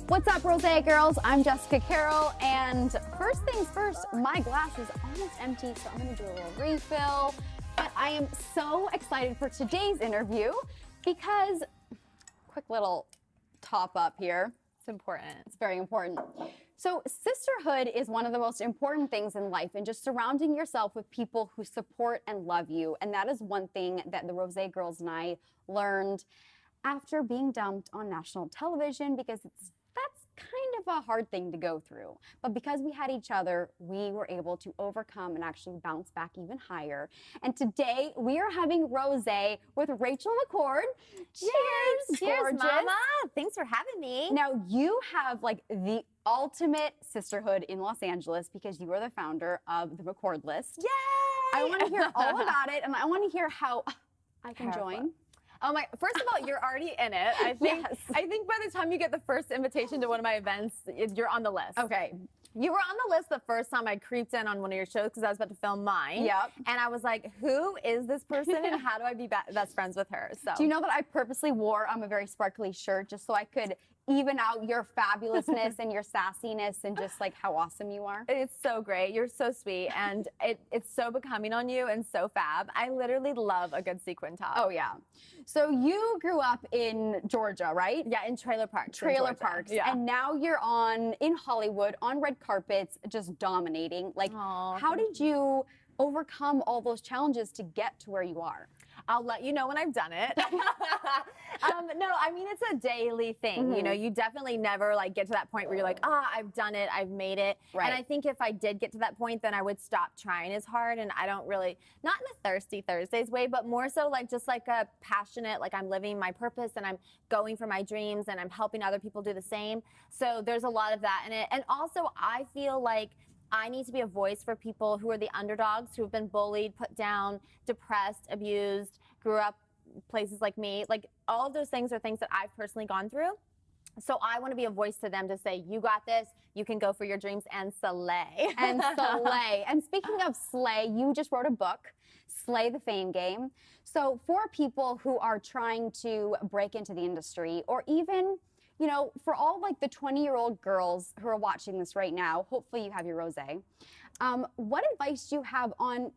What's up, Rosé girls? I'm Jessica Carroll, and first things first, my glass is almost empty, so I'm gonna do a little refill. But I am so excited for today's interview because, quick little top up here. It's important, it's very important. So sisterhood is one of the most important things in life, and just surrounding yourself with people who support and love you. And that is one thing that the Rosé girls and I learned after being dumped on national television, because that's kind of a hard thing to go through. But because we had each other, we were able to overcome and actually bounce back even higher. And today we are having Rosé with Rachel McCord. Cheers! Cheers, gorgeous. Mama. Thanks for having me. Now you have like the ultimate sisterhood in Los Angeles because you are the founder of the McCord list. Yay! I want to hear all about it, and I want to hear how I can join. Oh my! First of all, you're already in it. I think. Yes. I think by the time you get the first invitation to one of my events, you're on the list. Okay. You were on the list the first time I creeped in on one of your shows because I was about to film mine. Yep. And I was like, who is this person and how do I be best friends with her? So. Do you know that I purposely wore a very sparkly shirt just so I could even out your fabulousness and your sassiness and just like how awesome you are? It's so great. You're so sweet, and it's so becoming on you and so fab. I literally love a good sequin top. Oh yeah. So you grew up in Georgia, right? Yeah, in trailer parks. Trailer parks. Yeah. And now you're in Hollywood, on red carpets, just dominating. Like, Aw, how did you overcome all those challenges to get to where you are? I'll let you know when I've done it. No, I mean, it's a daily thing. You know, you definitely never like get to that point where you're like, I've done it, I've made it. Right. And I think if I did get to that point, then I would stop trying as hard. And I don't really, not in a thirsty Thursdays way, but more so like just like a passionate, like I'm living my purpose and I'm going for my dreams and I'm helping other people do the same. So there's a lot of that in it. And also I feel like I need to be a voice for people who are the underdogs, who have been bullied, put down, depressed, abused, grew up places like me. Like all of those things are things that I've personally gone through. So I want to be a voice to them to say, you got this, you can go for your dreams and slay. And slay. And speaking of slay, you just wrote a book, Slay the Fame Game. So for people who are trying to break into the industry, or even, you know, for all like the 20-year-old girls who are watching this right now, hopefully you have your Rosé. What advice do you have on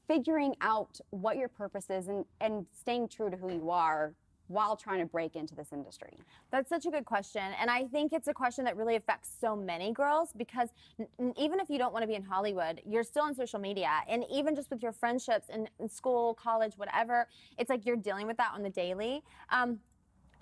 figuring out what your purpose is and staying true to who you are while trying to break into this industry? That's such a good question. And I think it's a question that really affects so many girls, because even if you don't want to be in Hollywood, you're still on social media. And even just with your friendships in school, college, whatever, it's like you're dealing with that on the daily.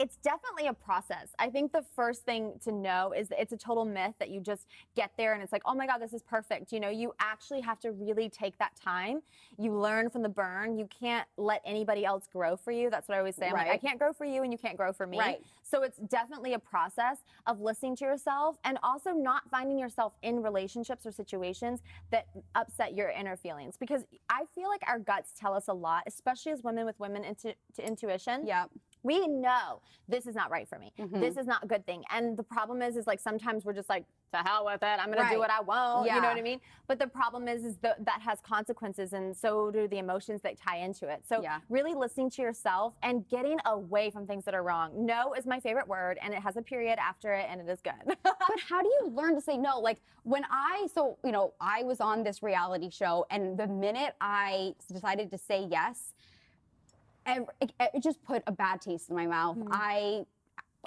It's definitely a process. I think the first thing to know is that it's a total myth that you just get there and it's like, oh my God, this is perfect. You know, you actually have to really take that time. You learn from the burn. You can't let anybody else grow for you. That's what I always say. I'm like, I can't grow for you and you can't grow for me. Right. So it's definitely a process of listening to yourself and also not finding yourself in relationships or situations that upset your inner feelings. Because I feel like our guts tell us a lot, especially as women with women intuition. Yeah. We know this is not right for me. This is not a good thing. And the problem is like sometimes we're just like, to hell with it. I'm going to do what I want. Yeah. You know what I mean? But the problem is that has consequences, and so do the emotions that tie into it. So really listening to yourself and getting away from things that are wrong. No is my favorite word, and it has a period after it, and it is good. But how do you learn to say no? Like when I was on this reality show, and the minute I decided to say yes, it just put a bad taste in my mouth.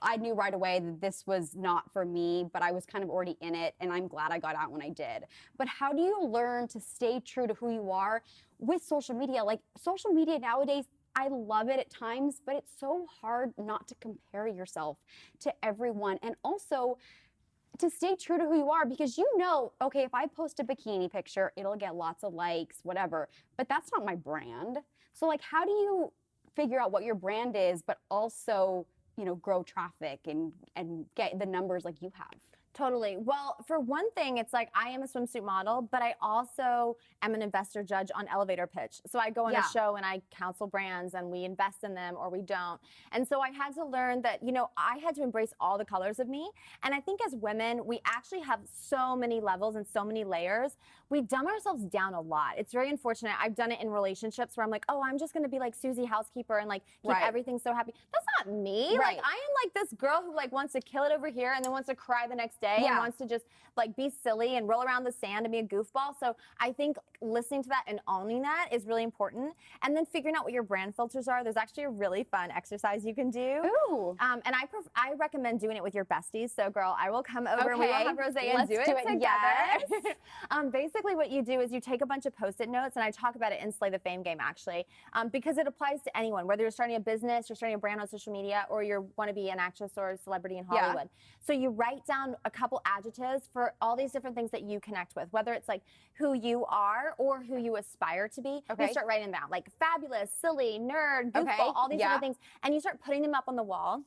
I knew right away that this was not for me, but I was kind of already in it, and I'm glad I got out when I did. But how do you learn to stay true to who you are with social media? Like social media nowadays, I love it at times, but it's so hard not to compare yourself to everyone, and also to stay true to who you are, because you know, okay, if I post a bikini picture, it'll get lots of likes, whatever, but that's not my brand. So like, how do you figure out what your brand is, but also, you know, grow traffic and get the numbers like you have? Totally. Well, for one thing, it's like I am a swimsuit model, but I also am an investor judge on elevator pitch. So I go on a show and I counsel brands and we invest in them or we don't. And so I had to learn that, you know, I had to embrace all the colors of me. And I think as women, we actually have so many levels and so many layers. We dumb ourselves down a lot. It's very unfortunate. I've done it in relationships where I'm like, oh, I'm just going to be like Susie housekeeper and like keep everything so happy. That's not me. Like I am like this girl who like wants to kill it over here and then wants to cry the next day and wants to just like be silly and roll around the sand and be a goofball. So I think listening to that and owning that is really important. And then figuring out what your brand filters are. There's actually a really fun exercise you can do. Ooh. And I recommend doing it with your besties. So girl, I will come over and we will have Rosé and do it together. Yes. Basically what you do is you take a bunch of Post-it notes, and I talk about it in Slay the Fame game actually, because it applies to anyone, whether you're starting a business, you're starting a brand on social media, or you want to be an actress or a celebrity in Hollywood. So you write down a couple adjectives for all these different things that you connect with, whether it's like who you are or who you aspire to be. You start writing them down, like fabulous, silly, nerd, goofball, all these different things, and you start putting them up on the wall.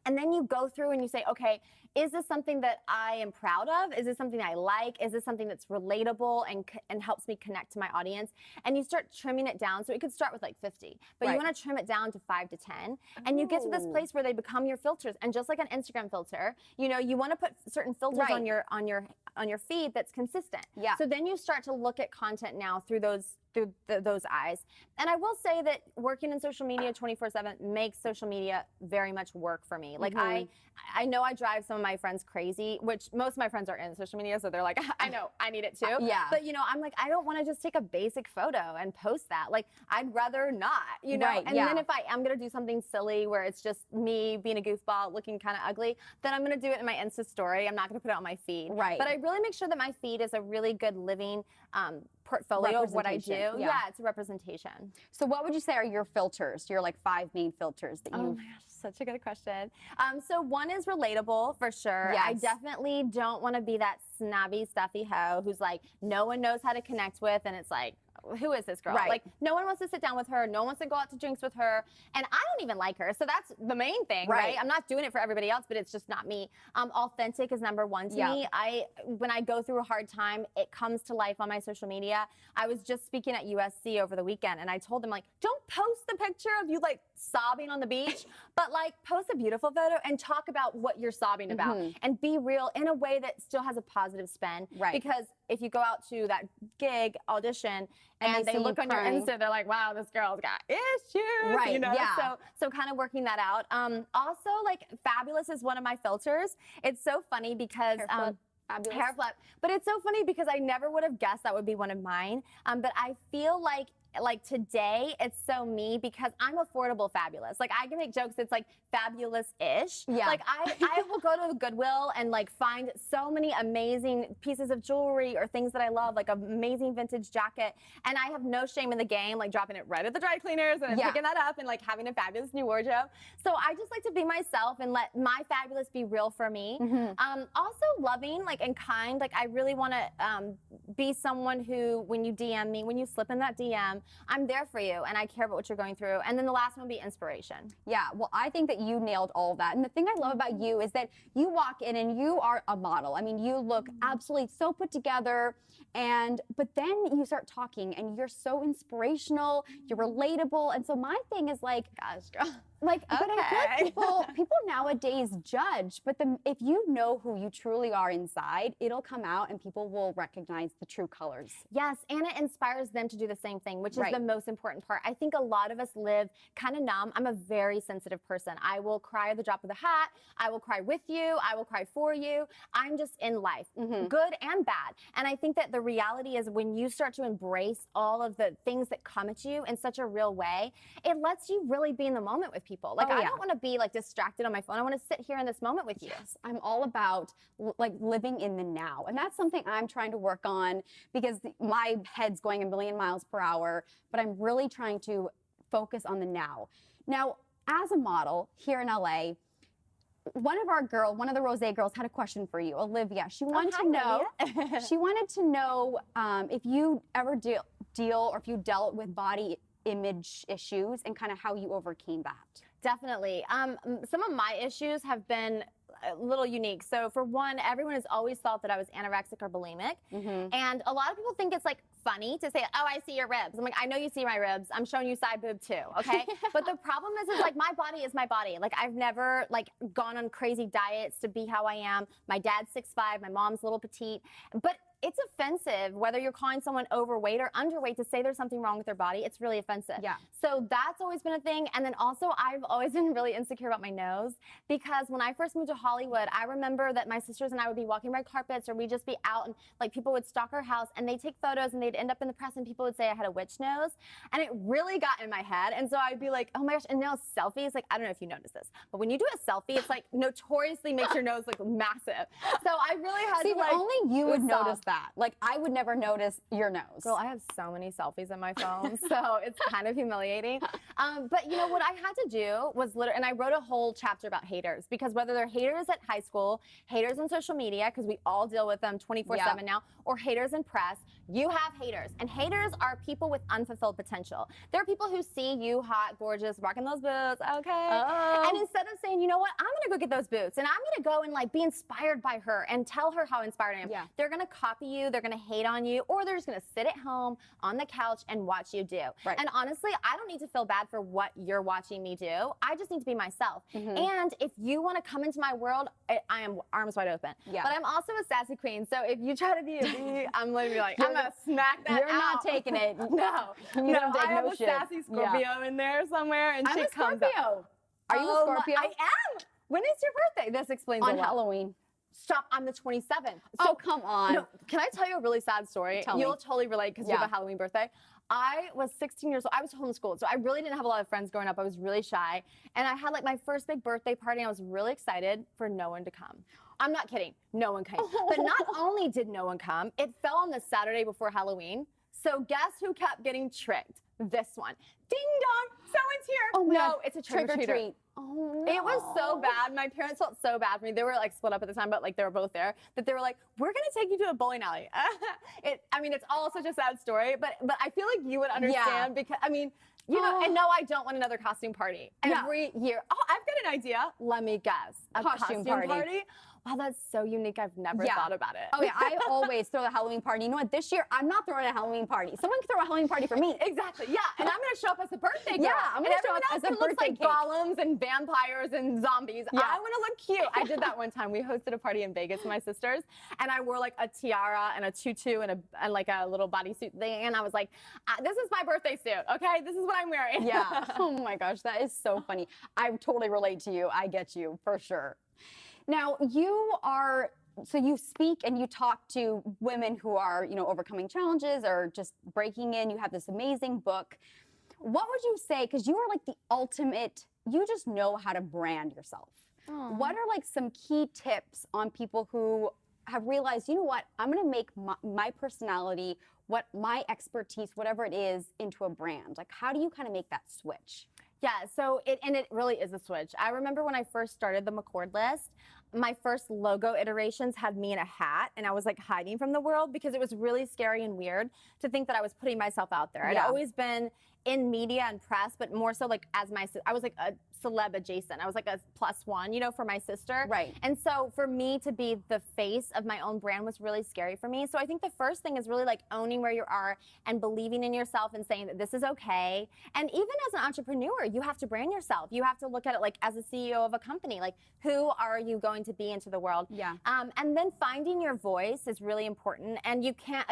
And then you go through and you say, okay, is this something that I am proud of? Is this something I like? Is this something that's relatable and helps me connect to my audience? And you start trimming it down. So it could start with like 50, but you want to trim it down to 5 to 10. And you get to this place where they become your filters. And just like an Instagram filter, you know, you want to put certain filters on your feed that's consistent. So then you start to look at content now through those eyes. And I will say that working in social media 24/7 makes social media very much work for me. Like I know I drive some of my friends crazy, which most of my friends are in social media, so they're like, I know, I need it too. But you know, I'm like, I don't want to just take a basic photo and post that. Like I'd rather not, you know? And then if I am going to do something silly where it's just me being a goofball looking kind of ugly, then I'm going to do it in my Insta story. I'm not going to put it on my feed. But I really make sure that my feed is a really good living portfolio of what I do. It's a representation. So what would you say are your filters, your like 5 main filters that you... Oh my gosh, such a good question. So one is relatable for sure. I definitely don't want to be that snobby, stuffy hoe who's like, no one knows how to connect with, and it's like, who is this girl? Like, no one wants to sit down with her. No one wants to go out to drinks with her. And I don't even like her. So that's the main thing, right? I'm not doing it for everybody else, but it's just not me. Authentic is number one to me. When I go through a hard time, it comes to life on my social media. I was just speaking at USC over the weekend, and I told them, like, don't post the picture of you, like, sobbing on the beach, but, like, post a beautiful photo and talk about what you're sobbing about and be real in a way that still has a positive spin. Because if you go out to that gig audition and they look on your Insta, they're like, wow, this girl's got issues. You know? So kind of working that out. Also, like, fabulous is one of my filters. It's so funny because hair flip. But it's so funny because I never would have guessed that would be one of mine. But I feel like today it's so me because I'm affordable fabulous. Like I can make jokes that's like fabulous-ish. Like I will go to the Goodwill and like find so many amazing pieces of jewelry or things that I love, like an amazing vintage jacket. And I have no shame in the game, like dropping it right at the dry cleaners and picking that up and like having a fabulous new wardrobe. So I just like to be myself and let my fabulous be real for me. Also loving, like, and kind. Like I really want to be someone who, when you DM me, when you slip in that DM, I'm there for you and I care about what you're going through. And then the last one would be inspiration. Well, I think that you nailed all of that. And the thing I love about you is that you walk in and you are a model. I mean, you look absolutely so put together, but then you start talking and you're so inspirational, you're relatable. And so my thing is like, gosh, girl. Like, but I feel like people nowadays judge, but if you know who you truly are inside, it'll come out and people will recognize the true colors. Yes, and it inspires them to do the same thing, which is the most important part. I think a lot of us live kind of numb. I'm a very sensitive person. I will cry at the drop of the hat. I will cry with you. I will cry for you. I'm just in life, good and bad. And I think that the reality is when you start to embrace all of the things that come at you in such a real way, it lets you really be in the moment with people. Like I don't want to be like distracted on my phone. I want to sit here in this moment with you. Yes, I'm all about like living in the now. And that's something I'm trying to work on because my head's going a million miles per hour, but I'm really trying to focus on the now. Now, as a model here in LA, one of the Rosé girls had a question for you, Olivia. She wanted to know, if you ever deal or if you dealt with body image issues and kind of how you overcame that. Definitely. Some of my issues have been a little unique. So for one, everyone has always thought that I was anorexic or bulimic. And a lot of people think it's like funny to say, oh, I see your ribs. I'm like, I know you see my ribs. I'm showing you side boob too, okay? But the problem is like my body is my body. Like I've never like gone on crazy diets to be how I am. My dad's 6'5", my mom's a little petite, but it's offensive whether you're calling someone overweight or underweight to say there's something wrong with their body. It's really offensive. Yeah. So that's always been a thing. And then also I've always been really insecure about my nose because when I first moved to Hollywood, I remember that my sisters and I would be walking red carpets or we'd just be out and like people would stalk our house and they'd take photos and they'd end up in the press and people would say I had a witch nose. And it really got in my head. And so I'd be like, oh my gosh, and now selfies, like I don't know if you noticed this, but when you do a selfie, it's like notoriously makes your nose look massive. So I really had See, to like, only you would notice that. Like I would never notice your nose. Girl, I have so many selfies on my phone, so it's kind of humiliating. But you know what I had to do was literally, and I wrote a whole chapter about haters because whether they're haters at high school, haters on social media, because we all deal with them 24/7 now, or haters in press, you have haters. And haters are people with unfulfilled potential. They're people who see you hot, gorgeous, rocking those boots, okay? Oh. And instead of saying, you know what, I'm gonna go get those boots and I'm gonna go and like be inspired by her and tell her how inspired I am. Yeah. They're gonna copy you, they're gonna hate on you, or they're just gonna sit at home on the couch and watch you do. Right. And honestly, I don't need to feel bad for what you're watching me do. I just need to be myself. And if you wanna come into my world, I am arms wide open. Yeah. But I'm also a sassy queen, so if you try to be a B, I'm literally like, I'm gonna smack that You're out. not taking it. No. You don't take I have no a shit. sassy Scorpio Yeah. in there somewhere, and I'm she a comes up. Scorpio. Are you a Oh, Scorpio? I am. When is your birthday? This explains On a lot. Halloween. Stop, I'm the 27th. Oh, come on. No, can I tell you a really sad story? Tell me. You'll totally relate because you Yeah. have a Halloween birthday. I was 16 years old. I was homeschooled, so I really didn't have a lot of friends growing up. I was really shy. And I had like my first big birthday party, and I was really excited for no one to come. I'm not kidding. No one came. But not only did no one come, it fell on the Saturday before Halloween. So guess who kept getting tricked? This one. Ding dong, someone's here. Oh my no, God. it's a Trick or trick-or-treater. treat. Oh no. It was so bad. My parents felt so bad for me. They were like split up at the time, but like they were both there. That they were like, "We're gonna take you to a bowling alley." I mean, it's all such a sad story, but I feel like you would understand because I mean, you know. And no, I don't want another costume party every year. Oh, I've got an idea. Let me guess. A costume party. Wow, that's so unique. I've never thought about it. Oh yeah, I always throw the Halloween party. You know what? This year, I'm not throwing a Halloween party. Someone can throw a Halloween party for me. Exactly. Yeah, and I'm gonna show up as a birthday girl. Yeah, I'm gonna and show up everyone as a else looks birthday like cake. golems and vampires and zombies. Yeah. I want to look cute. I did that one time. We hosted a party in Vegas with my sisters, and I wore like a tiara and a tutu and like a little bodysuit thing, and I was like, "This is my birthday suit. Okay, this is what I'm wearing." Yeah. Oh my gosh, that is so funny. I totally relate to you. I get you for sure. Now, so you speak and you talk to women who are, overcoming challenges or just breaking in. You have this amazing book. What would you say, because you are like the ultimate, you just know how to brand yourself. Aww. What are like some key tips on people who have realized, you know what, I'm going to make my personality, what my expertise, whatever it is, into a brand? Like, how do you kind of make that switch? Yeah, so it really is a switch. I remember when I first started the McCord list, my first logo iterations had me in a hat and I was like hiding from the world because it was really scary and weird to think that I was putting myself out there. I'd always been in media and press, but more so like I was like a celeb adjacent. I was like a +1, for my sister. Right. And so for me to be the face of my own brand was really scary for me. So I think the first thing is really like owning where you are and believing in yourself and saying that this is okay. And even as an entrepreneur, you have to brand yourself. You have to look at it like as a CEO of a company, like who are you going to be into the world? Yeah. And then finding your voice is really important. And you can't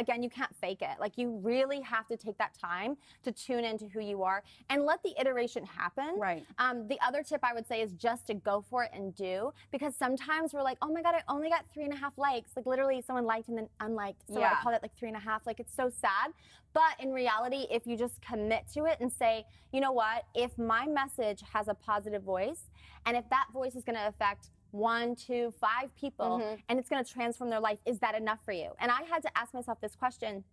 fake it. Like you really have to take that time to tune into who you are and let the iteration happen. Right. The other tip I would say is just to go for it and do, because sometimes we're like, oh my God, I only got 3.5 likes. Like literally someone liked and then unliked. So I call it like 3.5. Like it's so sad. But in reality, if you just commit to it and say, you know what, if my message has a positive voice and if that voice is going to affect 1, 2, 5 people and it's going to transform their life, is that enough for you? And I had to ask myself this question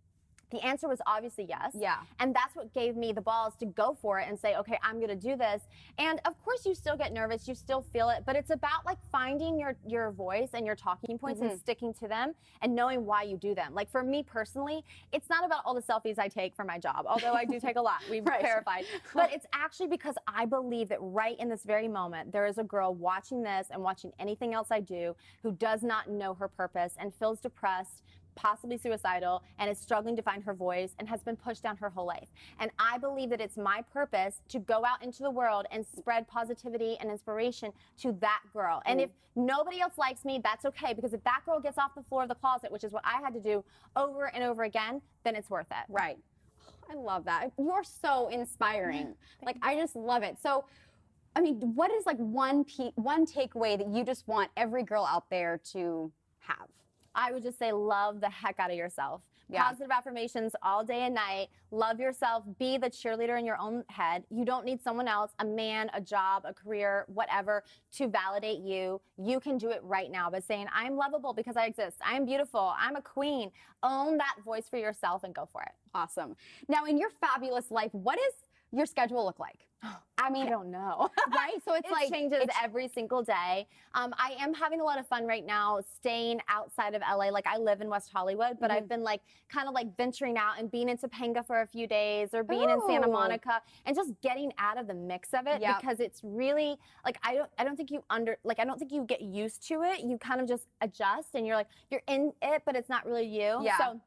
The answer was obviously yes. Yeah. And that's what gave me the balls to go for it and say, okay, I'm going to do this. And of course you still get nervous, you still feel it, but it's about like finding your voice and your talking points and sticking to them and knowing why you do them. Like for me personally, it's not about all the selfies I take for my job, although I do take a lot, we've verified. But it's actually because I believe that right in this very moment, there is a girl watching this and watching anything else I do who does not know her purpose and feels depressed, possibly suicidal, and is struggling to find her voice and has been pushed down her whole life. And I believe that it's my purpose to go out into the world and spread positivity and inspiration to that girl. And if nobody else likes me, that's okay, because if that girl gets off the floor of the closet, which is what I had to do over and over again, then it's worth it. Right. I love that. You're so inspiring. Like, I just love it. So, I mean, what is like one takeaway that you just want every girl out there to have? I would just say love the heck out of yourself. Yeah. Positive affirmations all day and night. Love yourself. Be the cheerleader in your own head. You don't need someone else, a man, a job, a career, whatever, to validate you. You can do it right now by saying, I'm lovable because I exist. I'm beautiful. I'm a queen. Own that voice for yourself and go for it. Awesome. Now, in your fabulous life, what does your schedule look like? I mean, I don't know. Right? So it's it changes every single day. I am having a lot of fun right now staying outside of LA. Like I live in West Hollywood, but I've been like kind of like venturing out and being in Topanga for a few days or being in Santa Monica and just getting out of the mix of it because it's really like I don't think you get used to it. You kind of just adjust and you're in it, but it's not really you. Yeah. So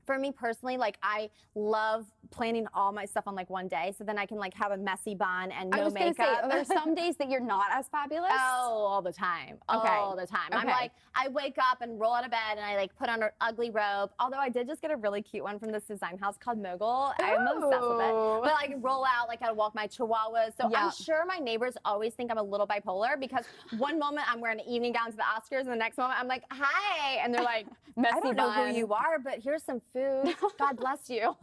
for me personally, like I love planning all my stuff on like one day, so then I can like have a messy bun and no makeup. Say, are there some days that you're not as fabulous? Oh, all the time. Okay. All the time. Okay. I'm like, I wake up and roll out of bed and I like put on an ugly robe. Although I did just get a really cute one from this design house called Mogul. I'm obsessed with it. But like roll out, like I walk my chihuahuas. So I'm sure my neighbors always think I'm a little bipolar because one moment I'm wearing an evening gown to the Oscars and the next moment I'm like, hi. And they're like, I don't know who you are, but here's some food. God bless you.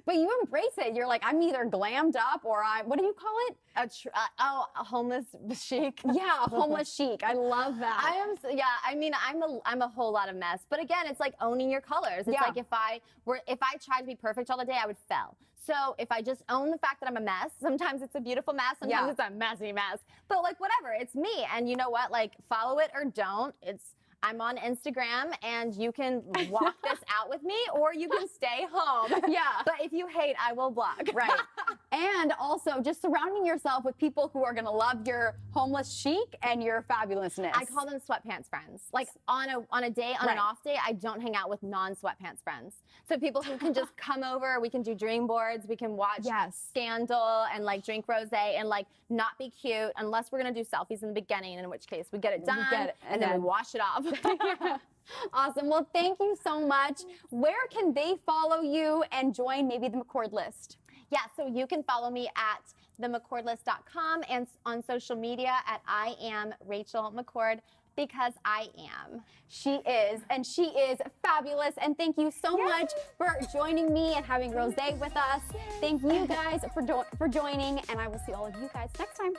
But you embrace it. You're like, I'm either glammed up or what do you call it? A homeless chic. Yeah, a homeless chic. I love that. I mean, I'm a whole lot of mess. But again, it's like owning your colors. It's like if I tried to be perfect all the day, I would fail. So if I just own the fact that I'm a mess, sometimes it's a beautiful mess, sometimes it's a messy mess. But like whatever, it's me. And you know what? Like follow it or don't. I'm on Instagram and you can walk this out with me or you can stay home. Yeah. But if you hate, I will block. Right. And also just surrounding yourself with people who are going to love your homeless chic and your fabulousness. I call them sweatpants friends. Like on a day, on an off day, I don't hang out with non-sweatpants friends. So people who can just come over, we can do dream boards, we can watch Scandal and like drink Rosé and like not be cute unless we're going to do selfies in the beginning, in which case we get it done and then we wash it off. Awesome. Well, thank you so much. Where can they follow you and join maybe the McCord list? Yeah, so you can follow me at themccordlist.com and on social media at I am Rachel McCord because I am. She is, and she is fabulous. And thank you so much for joining me and having Rosé with us. Thank you guys for joining, and I will see all of you guys next time.